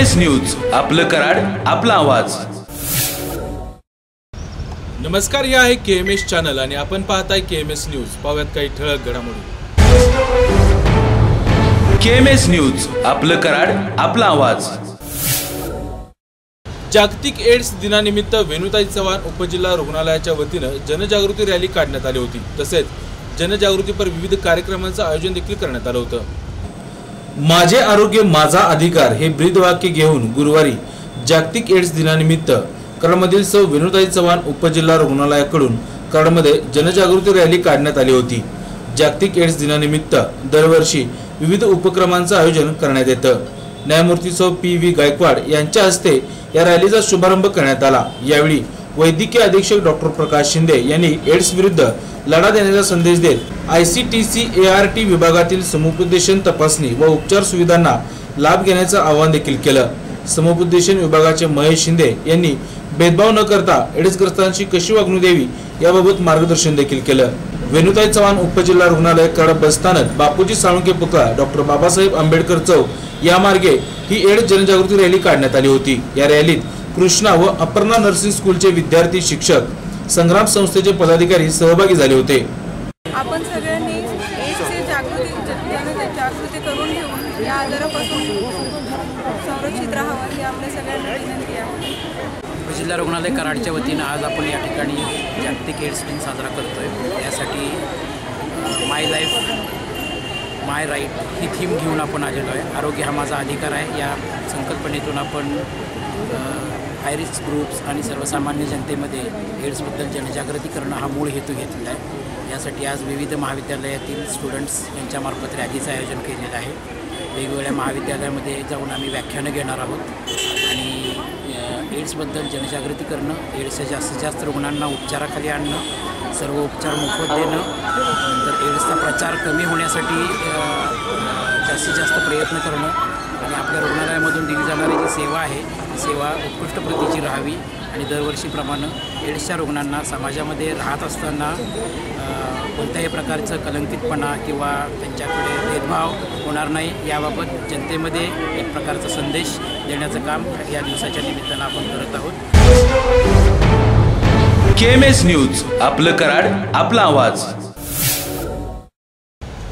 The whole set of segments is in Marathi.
KMS न्यूज, आपलं कराड, आपला आवाज। नमस्कार, हे आहे KMS चॅनल आणि आपण पाहताय KMS न्यूज। पाहूयात काही ठळक घडामोडी। KMS न्यूज, आपलं कराड, आपला आवाज। जागतिक एड्स दिनानिमित्त वेणुताई चव्हाण उपजिल्हा रुग्णालयाच्या वतीने जनजागृती रॅली काढण्यात आली होती। तसेच जनजागृतीपर विविध कार्यक्रमांचे आयोजन देखील करण्यात आले होते। माझे आरोग्य माझा अधिकार हे ब्रीदवाक्य घेऊन गुरुवारी जागतिक एड्स दिनानिमित्त कराडमधील सौ वेणुताई चव्हाण उपजिल्हा रुग्णालयाकडून कराडमध्ये जनजागृती रॅली काढण्यात आली होती। जागतिक एड्स दिनानिमित्त दरवर्षी विविध उपक्रमांचे आयोजन करण्यात येतं। न्यायमूर्ती सौ PV गायकवाड यांच्या हस्ते या रॅलीचा शुभारंभ करण्यात आला। यावेळी वैद्यकीय अधीक्षक डॉक्टर प्रकाश शिंदे यांनी एड्स विरुद्ध लढा देण्याचा संदेश देत ICTC ART विभागातील समुपदेशन तपासणी व उपचार सुविधांना लाभ घेण्याचे आवाहन देखील केलं। समुपदेशन विभागाचे महेश शिंदे यांनी भेदभाव न करता एड्सग्रस्तांची कशी वागणूक द्यावी याबाबत मार्गदर्शन देखील केलं। वेणुताई चव्हाण उपजिल्हा रुग्णालय कराड बसस्थानक बापूजी साळुंखे पुतळा डॉक्टर बाबासाहेब आंबेडकर चौक या मार्गे ही एड्स जनजागृती रॅली काढण्यात आली होती। या रॅलीत कृष्णा व अपर्णा नर्सिंग स्कूलचे विद्यार्थी, शिक्षक, संग्राम संस्थेचे पदाधिकारी सहभागी झाले होते। आपण सगळ्यांनी एड्सची जागृती करून घेऊन या आजारापासून संरक्षित राहावं ही आपल्या सगळ्यांना विनंती आहे। उपजिल्हा रुग्णालय कराडच्या वतीनं आज आपण या ठिकाणी जागतिक एड्स दिन साजरा करतोय। यासाठी माय लाईफ माय राईट ही थीम घेऊन आपण आलेलो आहे। आरोग्य हा माझा अधिकार आहे या संकल्पनेतून आपण हाय रिस्क ग्रुप्स आणि सर्वसामान्य जनतेमध्ये एड्सबद्दल जनजागृती करणं हा मूळ हेतू घेतलेला आहे। यासाठी आज विविध महाविद्यालयातील स्टुडंट्स यांच्यामार्फत रॅलीचं आयोजन केलेलं आहे। वेगवेगळ्या महाविद्यालयामध्ये जाऊन आम्ही व्याख्यानं घेणार आहोत आणि एड्सबद्दल जनजागृती करणं, एड्सच्या जास्तीत जास्त रुग्णांना उपचाराखाली आणणं, सर्व उपचार मोफत देणं, नंतर एड्सचा प्रचार कमी होण्यासाठी जास्तीत जास्त प्रयत्न करणं आणि आपल्या रुग्णालयामधून दिली जाणारी जी सेवा आहे ती सेवा उत्कृष्ट प्रतीची राहावी आणि दरवर्षीप्रमाणे एड्सच्या रुग्णांना समाजामध्ये राहत असताना कोणत्याही प्रकारचं कलंकितपणा किंवा त्यांच्याकडे भेदभाव होणार नाही याबाबत जनतेमध्ये एक प्रकारचा संदेश देण्याचं काम या दिवसाच्या निमित्तानं आपण करत आहोत। KMS न्यूज, आपलं कराड, आपला आवाज।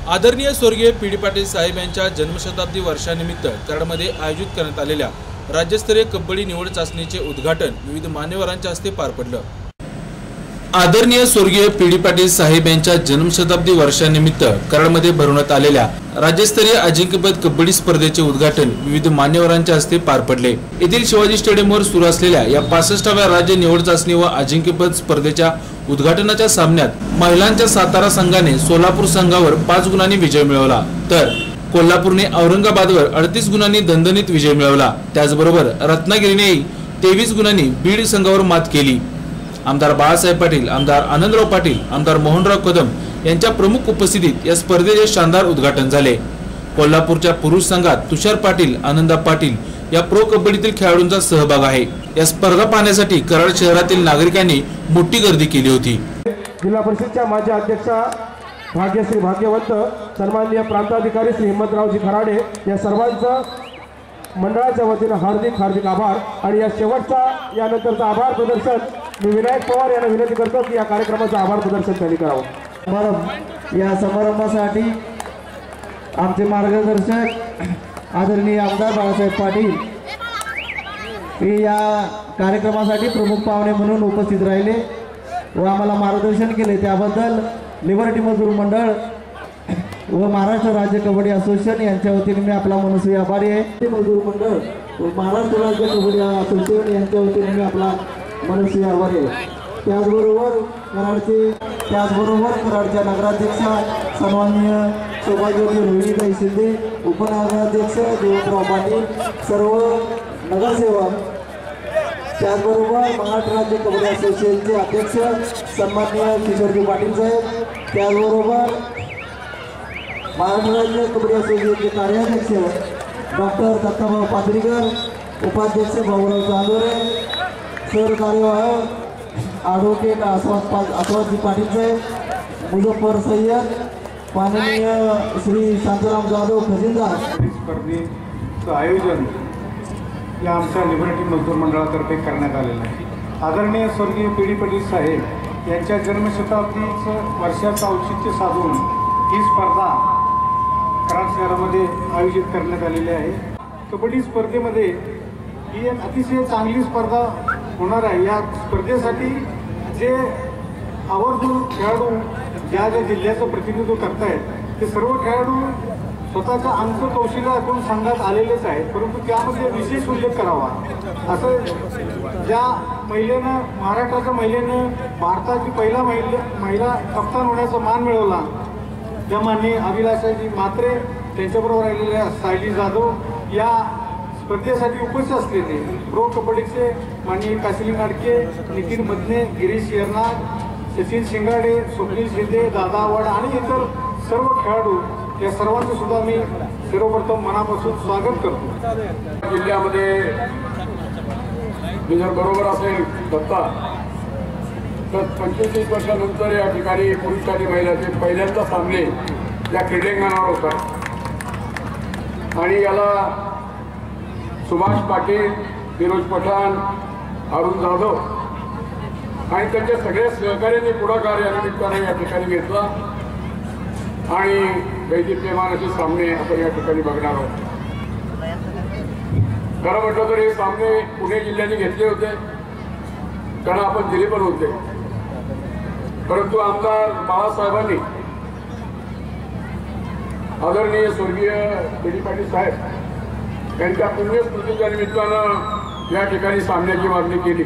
आदरणीय स्वर्गीय PD पाटील साहेब यांच्या जन्मशताब्दी वर्षानिमित्त कराडमध्ये आयोजित करण्यात आलेल्या राज्यस्तरीय कबड्डी निवड चाचणीचे उद्घाटन विविध मान्यवरांच्या हस्ते पार पडलं। आदरणीय स्वर्गीय PD पाटील साहेब यांच्या जन्मशताब्दी वर्षानिमित्त कराडमध्ये भरवण्यात आलेल्या राज्यस्तरीय अजिंक्यपद कबड्डी स्पर्धेचे उद्घाटन विविध मान्यवरांच्या हस्ते पार पडले। येथील शिवाजी स्टेडियमवर सुरू असलेल्या या 65व्या राज्य निवड चाचणी व अजिंक्यपद स्पर्धेच्या उद्घाटनाच्या सामन्यात महिलांच्या सातारा संघाने सोलापूर संघावर 5 गुणांनी विजय मिळवला, तर कोल्हापूरने औरंगाबादवर 38 गुणांनी दणदणीत विजय मिळवला। त्याचबरोबर रत्नागिरीने 23 गुणांनी बीड संघावर मात केली। आमदार बाळासाहेब पाटील, आमदार आनंदराव पाटील, आमदार मोहनराव कदम यांच्या प्रमुख उपस्थितीत या स्पर्धेचे शानदार उद्घाटन झाले। कोल्हापूरच्या पुरुष संघात तुषार पाटील, आनंदा पाटील या प्रो कबड्डीतील खेळाडूंचा सहभाग आहे। या स्पर्धा पाहण्यासाठी कराड शहरातील नागरिकांनी मोठी गर्दी केली होती। जिल्हा परिषदच्या माजी अध्यक्षा भाग्यश्री भाग्यवंत, सन्माननीय प्रांताधिकारी श्री हिम्मतरावजी खराडे या सर्वांचं मंडळाच्या वतीनं हार्दिक आभार। आणि या शेवटचा यानंतरचा आभार प्रदर्शन मी विनायक पवार यांना विनंती करतो की या कार्यक्रमाचं आभार प्रदर्शन त्यांनी करावं। या समारंभासाठी आमचे मार्गदर्शक आदरणीय आमदार बाळासाहेब पाटील हे या कार्यक्रमासाठी प्रमुख पाहुणे म्हणून उपस्थित राहिले व आम्हाला मार्गदर्शन केले, त्याबद्दल लिबर्टी मजदूर मंडळ व महाराष्ट्र राज्य कबड्डी असोसिएशन यांच्या वतीने मी आपला मनस्वी आभारी आहे। मजदूर मंडळ व महाराष्ट्र राज्य कबड्डी असोसिएशन यांच्या वतीने मी आपला मनस्वी आभारी आहे। त्याचबरोबर कराडच्या नगराध्यक्षा सन्माननीय शोभाज्योती रोहिणीताई शिंदे, उपनगराध्यक्ष देवराव पाटील, सर्व नगरसेवक, त्याचबरोबर महाराष्ट्र राज्य कबड्डी असोसिएशनचे अध्यक्ष सन्माननीय किशोरजी पाटील साहेब, त्याचबरोबर महाराष्ट्र राज्य कबड्डी असोसिएशनचे कार्याध्यक्ष डॉक्टर दत्ताभाऊ पाथरीकर, उपाध्यक्ष भाऊराव चांदोरे, सरकार्यवाह ॲडव्होकेट आसवादजी पाटील साहेब, मुझफ्फर सय्यद, माननीय श्री शांताराम जाधव खजिनदार। स्पर्धेचं आयोजन या आमच्या लिबर्टी मजदूर मंडळातर्फे करण्यात आलेला आहे. आदरणीय स्वर्गीय पी डी पाटील साहेब यांच्या जन्मशताब्दीचं वर्षाचं औचित्य साधून ही स्पर्धा कराड शहरामध्ये आयोजित करण्यात आलेली आहे. कबड्डी स्पर्धेमध्ये ही एक अतिशय चांगली स्पर्धा होणार आहे. या स्पर्धेसाठी जे आवर्जून खेळाडू ज्या जिल्ह्याचं प्रतिनिधित्व करतायत ते सर्व खेळाडू स्वतःच्या अंक कौशल्यातून संघात आलेलेच आहेत, परंतु त्यामध्ये विशेष उल्लेख करावा. असं ज्या महिलेनं, महाराष्ट्राच्या महिलेनं भारताची पहिला महिला कप्तान होण्याचा मान मिळवला त्या माननीय अभिलाषाजी म्हात्रे, त्यांच्याबरोबर राहिलेल्या सायली जाधव, या स्पर्धेसाठी उपस्थित असलेले प्रो कबड्डीचे माननीय काशिनी नाडके, नितीन मदने, गिरीश येरनार, सचिन शिंगाडे, स्वप्नील शिंदे, दादा आव्हाड आणि इतर सर्व खेळाडू, या सर्वांचं सुद्धा मी सर्वप्रथम मनापासून स्वागत करतो. जिल्ह्यामध्ये मी जर बरोबर असेल दत्ता तर 25 वर्षानंतर या ठिकाणी पुरुष आणि महिलाचे पहिल्यांदा सामने या क्रीडांगणावर होतात आणि याला सुभाष पाटील, फिरोज पठाण, अरुण जाधव आणि त्यांच्या सगळ्या सहकार्याने पुढाकार या निमित्ताने या ठिकाणी घेतला आणि वैदिप्यमान असे सामने आपण या ठिकाणी बघणार आहोत. खरं म्हटलं तर हे सामने पुणे जिल्ह्याने घेतले होते कारण आपण दिले पण होते, परंतु आमदार बाळासाहेबांनी आदरणीय स्वर्गीय पी डी पाटील साहेब यांच्या पुण्यस्मृतीच्या निमित्तानं या ठिकाणी सामन्याची मागणी केली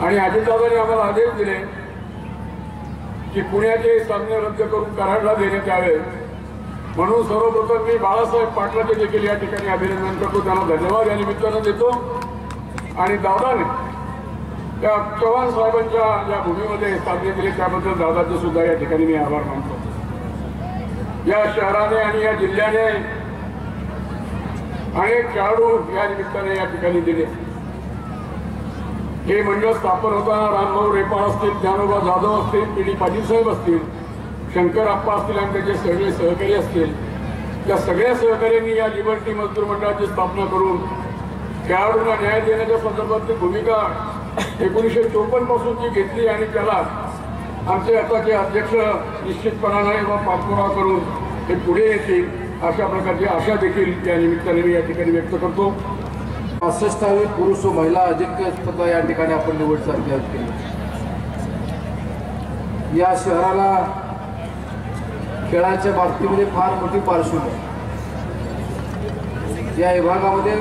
आणि अजितदादांनी आम्हाला आदेश दिले की पुण्याचे सामने रद्द करून कराडला देण्यात यावे. म्हणून सर्वप्रथम मी बाळासाहेब पाटलाचे देखील या ठिकाणी अभिनंदन करतो, त्यांना धन्यवाद या निमित्तानं देतो आणि दादाने त्या चव्हाण साहेबांच्या या भूमीमध्ये सामने दिले त्याबद्दल दादाचे सुद्धा या ठिकाणी मी आभार मानतो. या शहराने आणि या जिल्ह्याने अनेक खेळाडू या निमित्ताने या ठिकाणी दिले. हे मंडळ स्थापन होताना रामभाऊ रेपाळ असतील, ज्ञानोबा जाधव असतील, पी डी पाटील साहेब असतील, शंकर आप्पा असतील आणि त्याचे सगळे सहकारी असतील, त्या सगळ्या सहकार्यांनी या लिबर्टी मजदूर मंडळाची स्थापना करून खेळाडूंना न्याय देण्याच्या संदर्भातली भूमिका 1954 पासून जी घेतली आणि त्याला आमचे आताचे अध्यक्ष निश्चितपणाने व पाठपुरावा करून ते पुढे येतील अशा प्रकारची आशा देखील या निमित्ताने मी या ठिकाणी व्यक्त करतो. 65वी पुरुष व महिला अजिंक्य स्पर्धा या ठिकाणी आपण निवड केली. या शहराला खेळाच्या बाबतीमध्ये फार मोठी पार्श्वभूमी आहे. या विभागामध्ये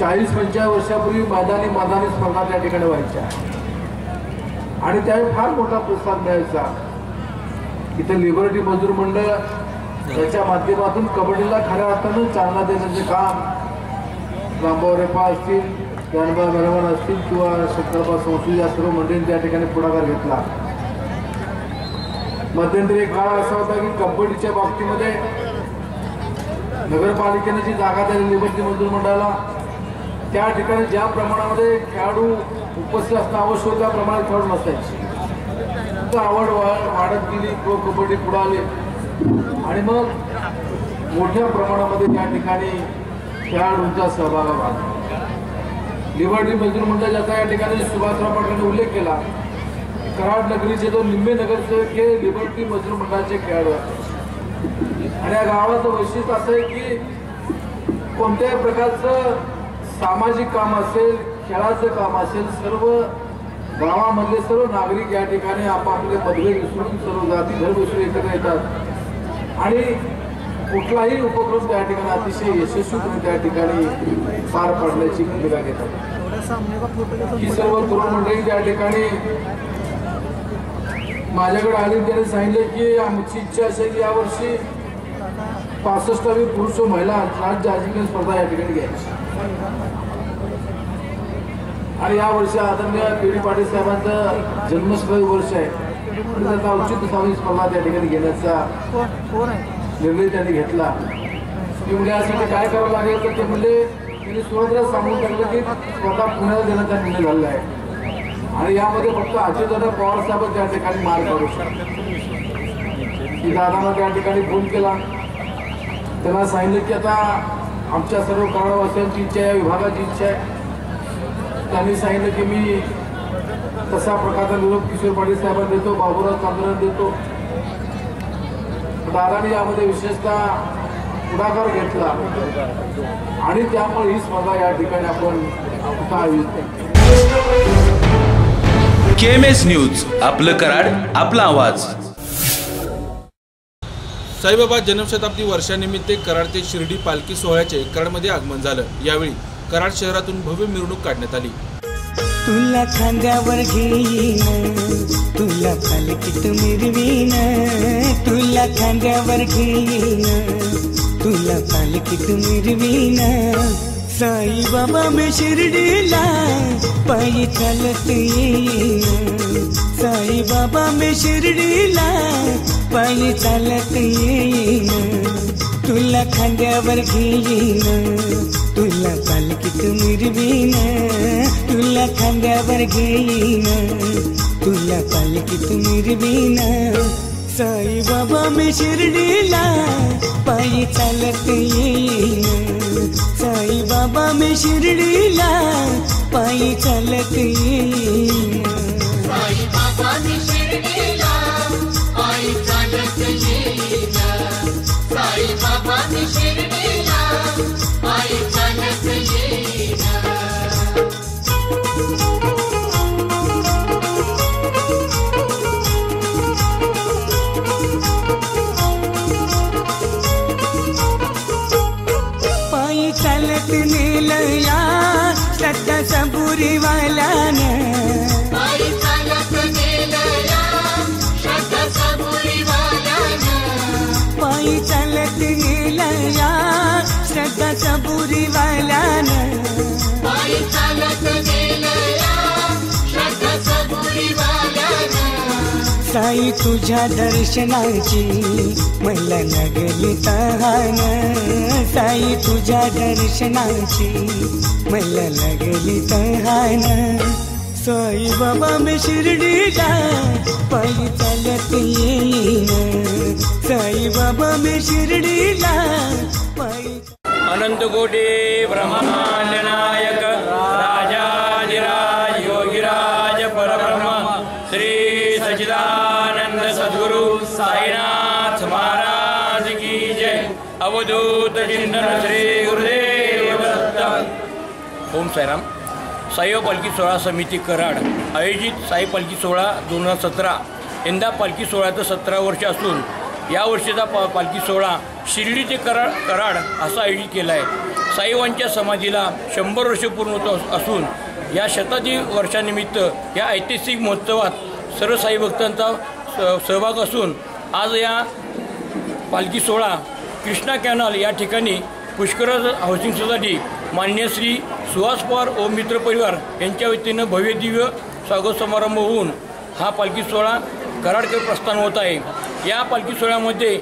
40-50 वर्षापूर्वी मैदानी स्पर्धा त्या ठिकाणी व्हायच्या आणि त्यावेळी फार मोठा प्रोत्साहन मिळायचा. इथं लिबर्टी मजदूर मंडळ याच्या माध्यमातून कबड्डीला खऱ्या अर्थानं चालना देण्याचे काम रामभाऊ रेपाळ असतील, ज्ञानोबा मेहरबान असतील किंवा शंकरबा संस्कृती या सर्व मंडळींनी त्या ठिकाणी पुढाकार घेतला. मध्यंतरी एक काळ असा होता की कबड्डीच्या बाबतीमध्ये नगरपालिकेने जी जागा दिली लिबर्टी मजदूर मंडळाला, त्या ठिकाणी ज्या प्रमाणामध्ये खेळाडू उपस्थित असणं आवश्यक त्या प्रमाणात खेळाडू नसायचे. आवड वाढत गेली, प्रो कबड्डी पुढे आली आणि मग मोठ्या प्रमाणामध्ये त्या ठिकाणी खेळाडूंचा सहभाग वाढला. लिबर्टी मजदूर मंडळ ज्याचा या ठिकाणी सुभाषराव पाटलांनी उल्लेख केला, कराड नगरीचे दोन निम्मे नगरसेवक हे लिबर्टी मजदूर मंडळाचे खेळाडू आहेत आणि या गावाचं वैशिष्ट्य असं आहे की कोणत्याही प्रकारचं सामाजिक काम असेल, खेळाचं काम असेल, सर्व गावामधले सर्व नागरिक या ठिकाणी आपापले मतभेद विसरून, सर्व जाती धर्म विसरून एकत्र येतात आणि कुठलाही उपक्रम त्या ठिकाणी अतिशय यशस्वीपणे त्या ठिकाणी पार पाडण्याची भूमिका घेतात. ही सर्व तरुण मंडळी त्या ठिकाणी माझ्याकडे आली, त्याने सांगितले की आमची इच्छा अशी की यावर्षी 65वी पुरुष व महिला राज्य अजिंक्य स्पर्धा या ठिकाणी घ्यायची आणि या वर्षी आदरणीय पी डी पाटील साहेबांचं जन्मशताब्दी वर्ष आहे, त्याचा औचित्य साधून स्पर्धा त्या ठिकाणी घेण्याचा निर्णय त्यांनी घेतला. की म्हणजे यासाठी काय करावं लागेल तर ते म्हणजे त्यांनी सुरुवातीला सांगून टाकलं की स्वतः पुण्याला देण्याचा निर्णय झालेला आहे आणि यामध्ये फक्त अजितदादा पवार साहेब त्या ठिकाणी मार्ग काढू शकतात. की दादांना त्या ठिकाणी फोन केला त्यांना सांगितलं की आता आमच्या सर्व कराडवासियांची इच्छा आहे, विभागाची इच्छा आहे. त्यांनी सांगितलं की मी तसा प्रकारचा निरोप किशोर पाटील साहेबांना देतो, बाबूराव चांदोरांना देतो. दादाने यामध्ये विशेषतः पुढाकार घेतला आणि त्यामुळे ही स्पर्धा या ठिकाणी आपण KMS न्यूज, आपलं कराड आपला आवाज. साईबाबा जन्मशताब्दी वर्षानिमित्त कराड ते शिर्डी पालखी सोहळ्याचे कराडमध्ये आगमन झालं. यावेळी कराड शहरातून भव्य मिरवणूक काढण्यात आली. तुला खांद्यावर घेईन, तुला पालखीत मिरवीन, तुला खांद्यावर घेईन, तुला पालखीत मिरवीन. साईबाबा मी शिर्डीला पायी चालत येईन, साईबाबा मी शिर्डीला पायी चालत येईन. तुला खांद्यावर घेईन, तुला पालखीत मिरवीन, तुला खांद्यावर घेईन, तुला पालखीत मिरवीन. साईबाबा मी शिर्डीला पायी चालत येईन, साईबाबा मी शिर्डीला पायी चालत येईन. साईबाबा मी शिर्डीला पायी चालत येईन, साईबाबा मी शिर्डीला पायी चालत येईन. पायी चालत नेलं या श्रद्धा सबुरीवाल्यानं, पायी चालत नेलं या श्रद्धा सबुरीवाल्यानं, पायी चालत नेलं या श्रद्धा सबुरीवाल्यानं. पायी चालत नेलं या श्रद्धा सबुरीवाल्यानं. साई तुझ्या दर्शनाची मला लागली तहान, साई तुझ्या दर्शनाची मला लागली तहान. साईबाबा मी शिर्डीला पायी चालत येईन, साईबाबा मी शिर्डीला पायी. अनंत कोटी ब्रह्मांड नायक राजाधिराज योगीराज परब्रह्म श्री सच्चिदानंद सद्गुरु साईनाथ महाराज की जय. अवधूत चिंतन श्री गुरुदेव दत्त. ओम साईराम. साई पालखी सोहळा समिती कराड आयोजित साई पालखी सोहळा 2017. यंदा पालखी सोहळ्याचं 17 वर्ष असून या वर्षीचा पालखी सोहळा शिर्डी ते कराड असा आयोजित केला आहे. साईबाबांच्या समाधीला 100 वर्ष पूर्ण होत असून या शताब्दी वर्षानिमित्त या ऐतिहासिक महोत्सवात सर्व साई भक्तांचा सहभाग असून आज या पालखी सोहळा कृष्णा कॅनल या ठिकाणी पुष्कराज हाऊसिंग सोसायटी मान्य श्री सुहास पवार ओम मित्र परिवार यांच्या वतीनं भव्य दिव्य स्वागत समारंभ होऊन हा पालखी सोहळा कराडकडे प्रस्थान होत आहे. या पालखी सोहळ्यामध्ये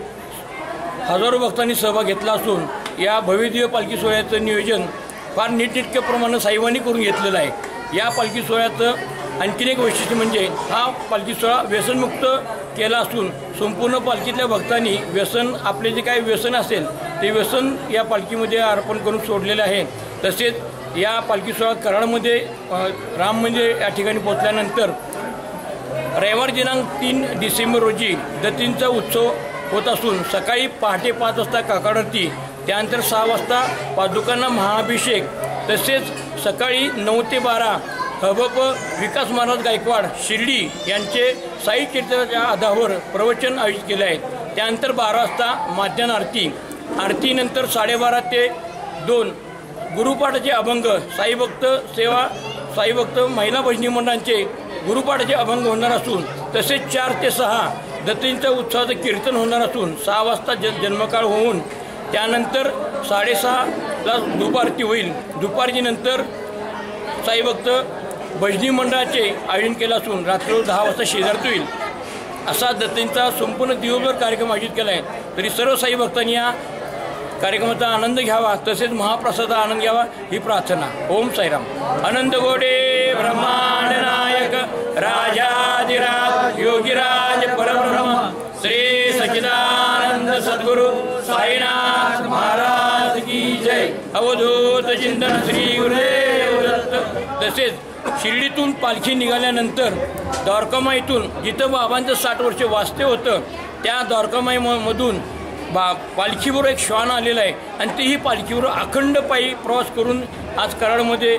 हजारो भक्तांनी सहभाग घेतला असून या भव्य दिव्य पालखी सोहळ्याचं नियोजन फार नीटनेटकेप्रमाणे साईबाबांनी करून घेतलेलं आहे. या पालखी सोहळ्याचं आणखीन एक वैशिष्ट्य म्हणजे हा पालखी सोहळा व्यसनमुक्त केला असून संपूर्ण पालखीतल्या भक्तांनी व्यसन आपले जे काही व्यसन असेल ते व्यसन या पालखीमध्ये अर्पण करून सोडलेलं आहे. तसेच या पालखी सोहळा कराडमध्ये राम मंदिर या ठिकाणी पोहोचल्यानंतर रविवार दिनांक 3 डिसेंबर रोजी दत्तींचा उत्सव होत असून सकाळी पहाटे 5 वाजता काकड, त्यानंतर 6 वाजता पादुकांना महाअभिषेक, तसेच सकाळी 9 ते 12 हबप विकास महाराज गायकवाड शिर्डी यांचे साई कीर्तनाच्या आधारावर प्रवचन आयोजित केले आहे. त्यानंतर 12 वाजता माध्यान्ह आरती, आरतीनंतर 12:30 ते 2 गुरुपाठाचे अभंग, साईभक्त सेवा साईभक्त महिला भजनी मंडळांचे गुरुपाठाचे अभंग होणार असून तसेच 4 ते 6 दत्तींच्या उत्सवाचं कीर्तन होणार असून 6 वाजता जन्मकाळ होऊन त्यानंतर 6:30ला दुपारती होईल. दुपारतीनंतर साईभक्त भजनी मंडळाचे आयोजन केलं असून रात्री 10 वाजता शेजारती होईल. असा दत्तींचा संपूर्ण दिवसभर कार्यक्रम आयोजित केला आहे. तरी सर्व साई भक्तांनी या कार्यक्रमाचा आनंद घ्यावा तसेच महाप्रसादाचा आनंद घ्यावा ही प्रार्थना. ओम साईराम. अनंत गोडे ब्रह्मांड नायक राजाधिराज योगीराज परब्रह्म श्री सच्चिदानंद सद्गुरु साईनाथ महाराज की जय. अवधूत चिंतन श्री गुरुदेव दत्त. तसेच शिर्डीतून पालखी निघाल्यानंतर द्वारकामाईतून जिथं बाबांचं 60 वर्ष वास्तव्य होतं त्या द्वारकामाईमधून पालखीवर एक श्वान आलेला आहे आणि तेही पालखीवर अखंड पायी प्रवास करून आज कराडमध्ये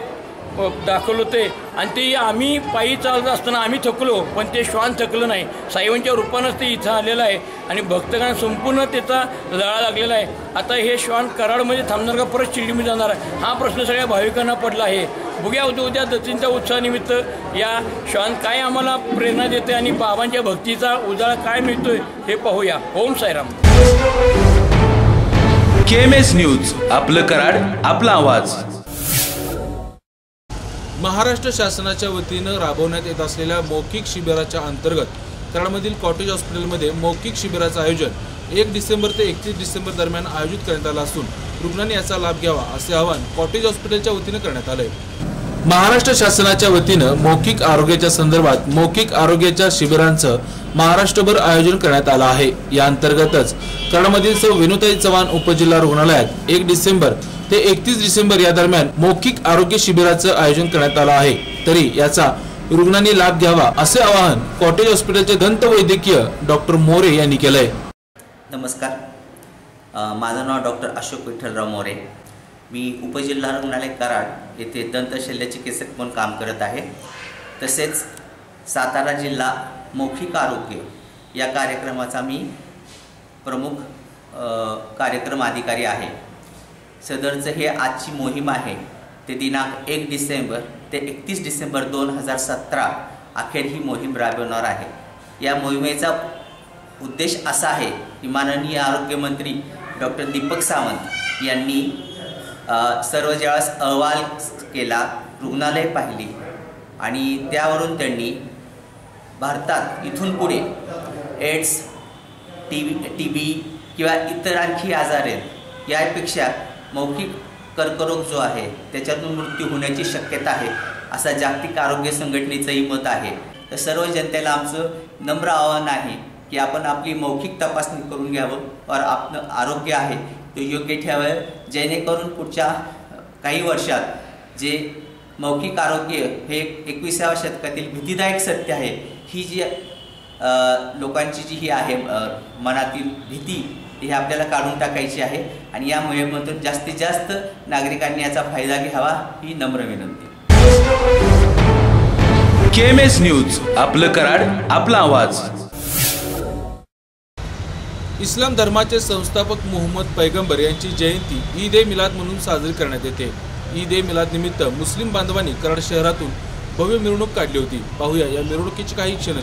दाखल होते. आणि ते आम्ही पायी चालत असताना आम्ही थकलो पण ते श्वान थकलं नाही. साईबांच्या रूपानंच ते इथं आलेलं आहे आणि भक्तगण संपूर्ण त्याचा लळा लागलेला आहे. आता हे श्वान कराडमध्ये थांबणार का परत शिर्डीमध्ये जाणार आहे हा प्रश्न सगळ्या भाविकांना पडला आहे. बघूया उद्या दत्तींच्या उत्सवानिमित्त या श्वान काय आम्हाला प्रेरणा देते आणि बाबांच्या भक्तीचा उजाळा काय मिळतोय हे पाहूया. ओम साईराम. KMS न्यूज आपलं कराड आपला आवाज. महाराष्ट्र शासनाच्या वतीनं राबवण्यात येत असलेल्या मौखिक शिबिराच्या अंतर्गत कराडमधील कॉटेज हॉस्पिटलमध्ये मौखिक शिबिराचं आयोजन 1 डिसेंबर ते 31 डिसेंबर दरम्यान आयोजित करण्यात आलं असून रुग्णांनी याचा लाभ घ्यावा असे आवाहन कॉटेज हॉस्पिटलच्या वतीनं करण्यात आलंय. महाराष्ट्र शासनाच्या वतीनं मौखिक आरोग्याच्या संदर्भात मौखिक आरोग्याच्या शिबिरांचं महाराष्ट्रभर आयोजन करण्यात आलं आहे. या अंतर्गतच कराडमधील सौ वेणुताई चव्हाण उपजिल्हा रुग्णालयात 1 डिसेंबर ते 31 डिसेंबर या दरम्यान मौखिक आरोग्य शिबिराचं आयोजन करण्यात आलं आहे. तरी याचा रुग्णांनी लाभ घ्यावा असे आवाहन कॉटेज हॉस्पिटलचे दंत वैद्यकीय डॉक्टर मोरे यांनी केलंय. नमस्कार, माझं नाव डॉक्टर अशोक विठ्ठलराव मोरे. मी उपजिल्हा रुग्णालय कराड येथे दंतशल्य चिकित्सक म्हणून काम करत आहे. तसेच सातारा जिल्हा मौखिक आरोग्य या कार्यक्रमाचा मी प्रमुख कार्यक्रम अधिकारी आहे. सदरचं हे आजची मोहीम आहे ते दिनांक 1 डिसेंबर ते 31 डिसेंबर 2017 अखेर ही मोहीम राबवणार आहे. या मोहिमेचा उद्देश असा आहे की माननीय आरोग्यमंत्री डॉक्टर दीपक सावंत यांनी सर्व ज्यावेळेस अहवाल केला, रुग्णालय पाहिली आणि त्यावरून त्यांनी भारतात इथून पुढे एड्स, TB किंवा इतर आणखी आजार आहेत यापेक्षा मौखिक कर्करोग जो आहे त्याच्यातून मृत्यू होण्याची शक्यता आहे असा जागतिक आरोग्य संघटनेचंही मत आहे. तर सर्व जनतेला आमचं नम्र आवाहन आहे की आपण आपली मौखिक तपासणी करून घ्यावं और आपलं आरोग्य आहे ते योग्य ठेवावं, जेणेकरून पुढच्या काही वर्षात जे मौखिक आरोग्य हे 21व्या शतकातील भीतीदायक सत्य आहे, ही जी लोकांची जी ही आहे मनातील भीती ही आपल्याला काढून टाकायची आहे आणि या मोहिमेतून जास्तीत जास्त नागरिकांनी याचा फायदा घ्यावा ही नम्र विनंती. KMS न्यूज आपलं कराड आपला आवाज. इस्लाम धर्माचे संस्थापक मोहम्मद पैगंबर यांची जयंती ईद ए मिलाद म्हणून साजरी करण्यात येते. ईद ए मिलाद निमित्त मुस्लिम बांधवांनी कराड शहरातून भव्य मिरवणूक काढली होती. पाहूया या मिरवणुकीची काही क्षण.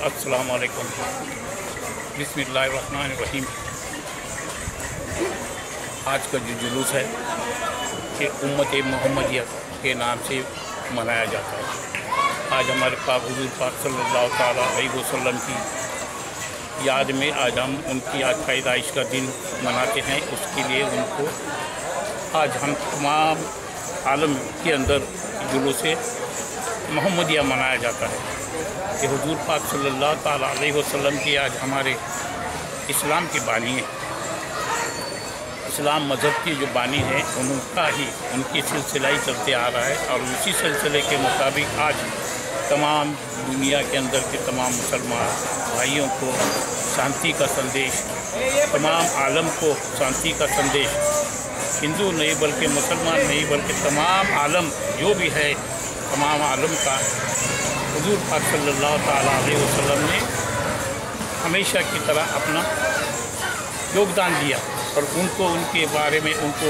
अस्सलाम वालेकुम। बिस्मिल्लाहिर्रहमानिर्रहीम। आज का जो जुलूस है कि उम्मत मोहम्मदिया के नाम से मनाया जाता है। आज हमारे पाक हुजूर पाक सल्लल्लाहु ताला अलैहि वसल्लम की याद में आज हम उनकी आज पैदाइश का दिन मनाते हैं। उसके लिए उनको आज हम तमाम आलम के अंदर जुलूस मोहम्मदिया मनाया जाता है कि हुजूर पाक सल्लल्लाहु ताला अलैहि वसल्लम की आज हमारे इस्लाम की बानी है। इस्लाम मज़हब की जो बानी है उनका ही उनकी सिलसिला ही चलते आ रहा है और उसी सिलसिले के मुताबिक आज तमाम दुनिया के अंदर के तमाम मुसलमान भाइयों को शांति का संदेश, तमाम आलम को शांति का संदेश, हिंदू नहीं बल्कि मुसलमान नहीं बल्कि तमाम आलम जो भी है तमाम आलम का हुजूर पाक सल्लल्लाहु ताला अलैहि वसल्लम ने हमेशा की तरह अपना योगदान दिया और उनको उनके बारे में उनको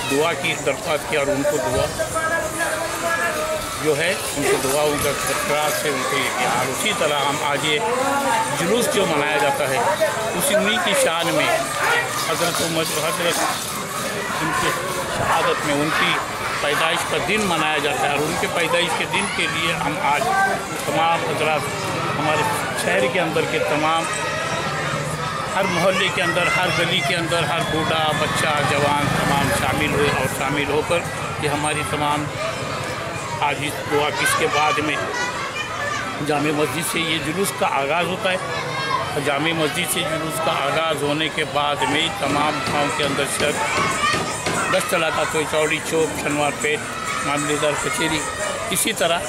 दुआ की दरख्वास्त की और उनको दुआ जो है उनको दुआ उनका खतरात से उनके यार उसी तरह हम आज ये जुलूस जो मनाया जाता है उसी उन्हीं की शान में हज़रत उनके शहादत में उनकी पैदाइश का दिन मनाया जाता है और उनके पैदाइश के दिन के लिए हम आज तमाम हजरात हमारे शहर के अंदर के तमाम हर मोहल्ले के अंदर, हर गली के अंदर, हर बूढ़ा बच्चा जवान तमाम शामिल हुए और शामिल होकर ये हमारी तमाम आज इस दुआ किसके बाद में जामे मस्जिद से ये जुलूस का आगाज़ होता है और जामे मस्जिद से जुलूस का आगाज़ होने के बाद में तमाम गाँव के अंदर शहर बस चलाता तो चौड़ी चौक, शनिवार पेट, मामलेदार कचेरी, इसी तरह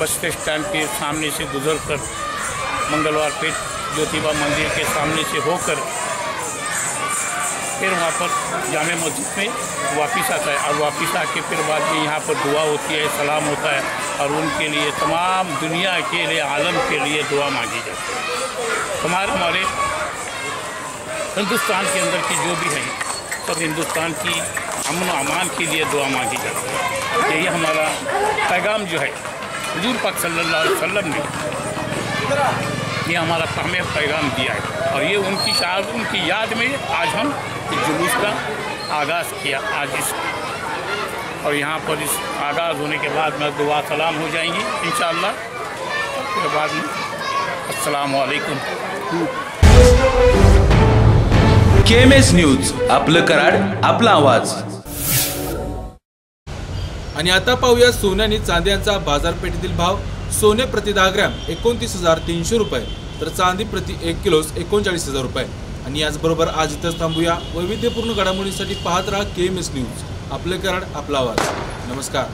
बस स्टैंड के सामने से गुजरकर मंगलवार पेट ज्योतिबा मंदिर के सामने से होकर फिर वहाँ पर जामे मस्जिद में वापस आता है और वापस आके फिर बाद में यहाँ पर दुआ होती है, सलाम होता है और उनके लिए तमाम दुनिया के लिए आलम के लिए दुआ मांगी जाती है। हमारे हिंदुस्तान के अंदर की जो भी है सब हिंदुस्तान की अमन व अमान के लिए दुआ मांगी जाती है। यही हमारा पैगाम जो है हुजूर पाक सल्लल्लाहु अलैहि वसल्लम ने ये हमारा हमें पैगाम दिया है और ये उनकी शहादत उनकी याद में आज हम इस जुलूस का आगाज़ किया आज इस और यहाँ पर इस आगाज़ होने के बाद में दुआ सलाम हो जाएंगी इंशाअल्लाह। उसके बाद में अस्सलाम वालेकुम। KMS न्यूज आपलं कराड आपला आवाज। आणि आता पाहूया सोने आणि चांदी यांचा बाजारपेठेतील भाव। सोने प्रति 10 ग्रॅम 29,300 रुपये तर चांदी प्रति 1 किलो 39,000 रुपये। आणि याचबरोबर आज इथंच थांबूया। वैविध्यपूर्ण घडामोडींसाठी पाहत राहा KMS न्यूज आपलं कराड आपला आवाज। नमस्कार।